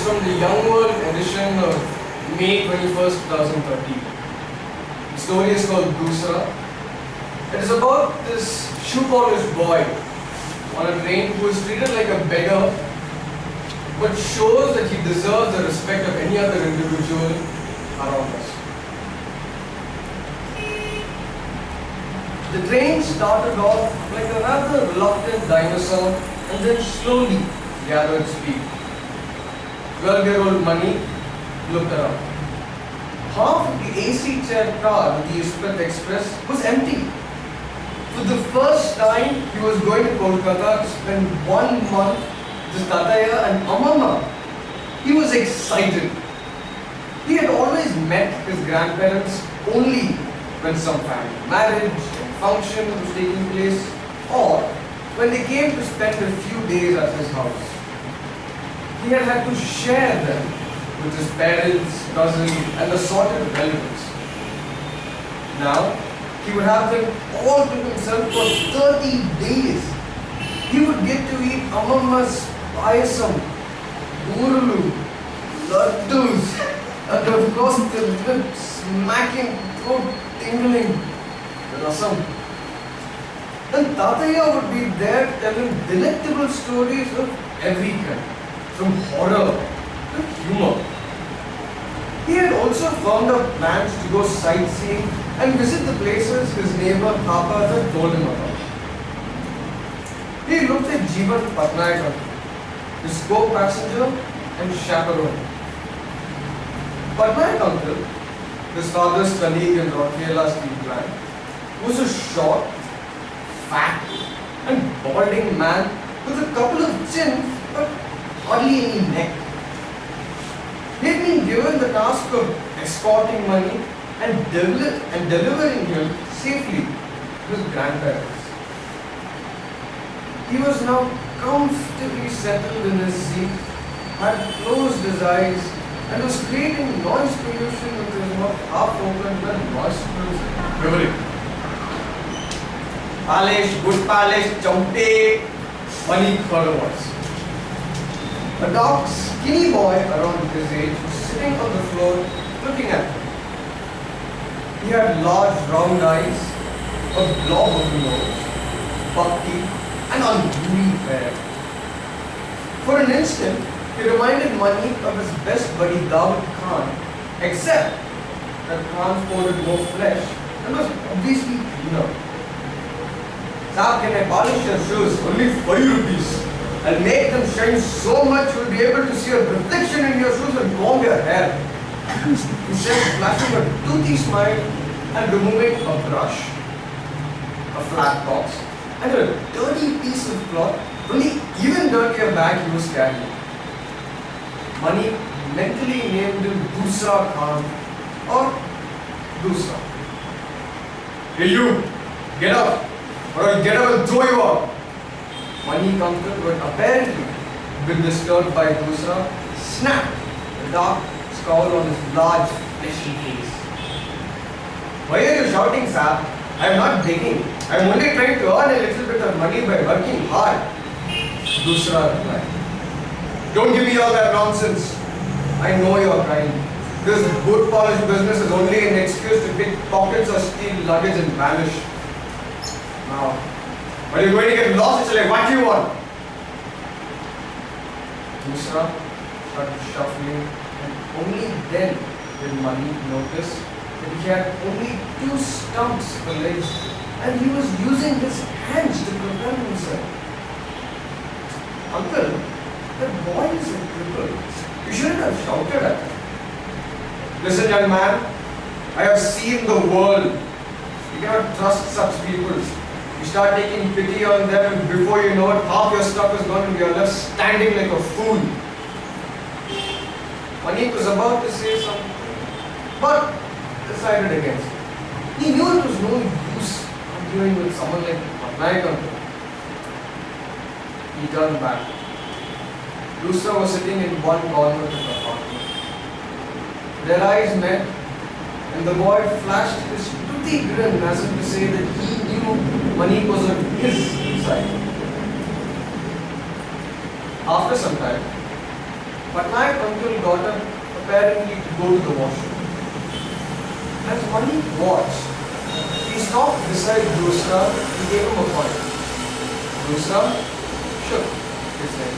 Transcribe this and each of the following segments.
from the Young World edition of May 21st, 2013. The story is called Dusra. It is about this shoe polish boy on a train who is treated like a beggar but shows that he deserves the respect of any other individual around us. The train started off like a rather reluctant dinosaur and then slowly gathered speed. 12-year-old Mani looked around. Half of the AC chair car of the Interpretive Express was empty. For the first time, he was going to Kolkata to spend 1 month with his Tataya and Amama. He was excited. He had always met his grandparents only when some family marriage and function was taking place, or when they came to spend a few days at his house. He had had to share them with his parents, cousins, and assorted relatives. Now, he would have them all to himself for 30 days. He would get to eat Amamma's payasam, urulu, laddus, and of course the lips smacking, throat tingling, the rasam. And Tataya would be there telling delectable stories of every kind, from horror to humor. He had also formed up plans to go sightseeing and visit the places his neighbor Papa had told him about. He looked at Jeevan Patnaik, his co-passenger and chaperone. Patnaik uncle, his father's colleague in Rourkela steel plant, was a short, fat and balding man with a couple of chins but hardly any neck. He had been given the task of escorting Mani and delivering him safely to his grandparents. He was now comfortably settled in his seat, had closed his eyes, and was creating noise pollution with his mouth half open and nostrils quivering. Polish, good polish, chompe, Mani heard a voice. A dark, skinny boy around his age was sitting on the floor looking at him. He had large round eyes, a blob of a nose, buck teeth, and unruly hair. For an instant, he reminded Mani of his best buddy Dawood Khan, except that Khan sported more flesh and was obviously thinner. Sir, can I polish your shoes? Only 5 rupees. I'll make them shine so much you'll be able to see a reflection in your shoes and comb your hair. He said, flashing a toothy smile and removing a brush, a flat box, and a dirty piece of cloth from the even dirtier bag he was carrying. Mani mentally named him Dusra Khan or Dusra. Hey you, get up or I'll get up and throw you out. Mani uncle, but apparently been disturbed by Dusra, snapped a dark scowl on his large, fleshy face. Why are you shouting, sir? I am not begging. I am only trying to earn a little bit of money by working hard. Dusra replied. Don't give me all that nonsense. I know you are crying. This good polish business is only an excuse to pick pockets or steal luggage and vanish. Now, are you going to get lost? It's like, what do you want? Dusra started shuffling, and only then did Mani notice that he had only 2 stumps for legs and he was using his hands to propel himself. Uncle, that boy is a cripple. You shouldn't have shouted at him. Listen, young man, I have seen the world. You cannot trust such people. You start taking pity on them and before you know it, half your stuff is gone and you're left standing like a fool. Mani was about to say something, but decided against it. He knew it was no use arguing with someone like Patnaik. He turned back. Dusra was sitting in one corner of the apartment. Their eyes met and the boy flashed his toothy grin as if to say that he knew Mani was on his side. After some time, Patnaik uncle got up apparently to go to the washroom. As Mani watched, he stopped beside Dusra and gave him a point. Dusra shook his head.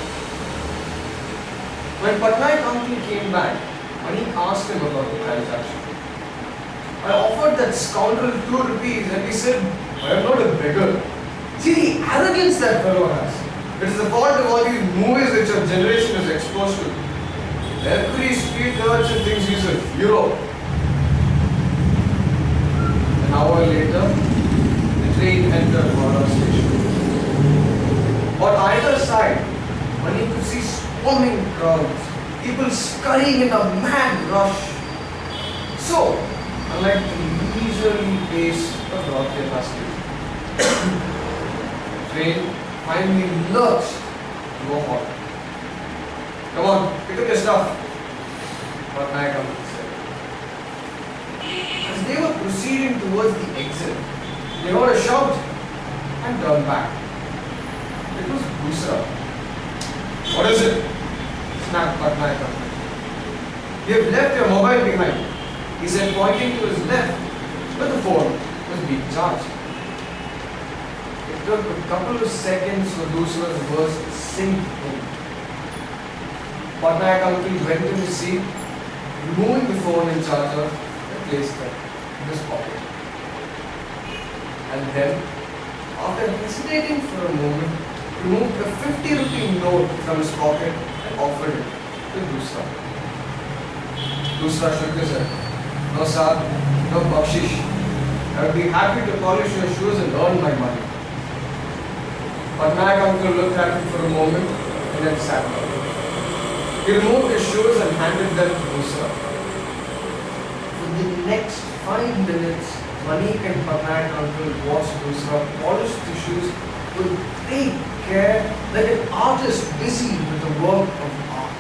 When Patnaik uncle came back, Mani asked him about the transaction. I offered that scoundrel 2 rupees and he said, I am not a beggar. See the arrogance that fellow has. It is the fault of all these movies which our generation is exposed to. Every street urchin thinks he's a hero. An hour later, the train entered Wada station. On either side, one could see swarming crowds, people scurrying in a mad rush. So, unlike the leisurely pace of Rotterdam station, the train finally lurched to a halt. Come on, pick up your stuff, Patnaik uncle said. As they were proceeding towards the exit, they heard a shout and turned back. It was Dusra. What is it? Snapped Patnaik uncle. You have left your mobile behind, he said, pointing to his left, where the phone was being charged. It took a couple of seconds for Dusra's words to sink in. Patnaik uncle went to his seat, removing the phone and charger and placed them in his pocket. And then, after hesitating for a moment, removed a 50 rupee note from his pocket and offered it to Dusra. Dusra shook his head. No sir, no bakshish. I would be happy to polish your shoes and earn my money. Patnaik uncle looked at him for a moment and then sat down. He removed his shoes and handed them to Dusra. For the next 5 minutes, Manik and Patnaik uncle watched Dusra polish the shoes with great care, like an artist busy with the work of art.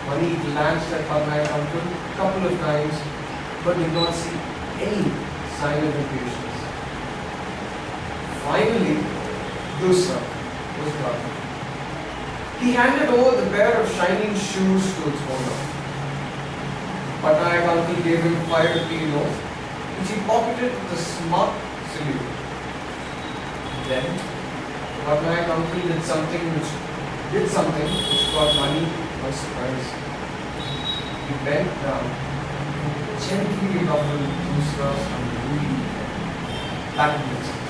Manik glanced at Patnaik uncle a couple of times, but did not see any sign of impatience. Finally, Dusra was done. He handed over the pair of shining shoes to its owner. Patnaik uncle gave him 5 rupee note, which he pocketed with a smart salute. Then, Patnaik uncle did something which got Mani by surprise. He bent down and gently ruffled Dusra's unruly hair. That was it.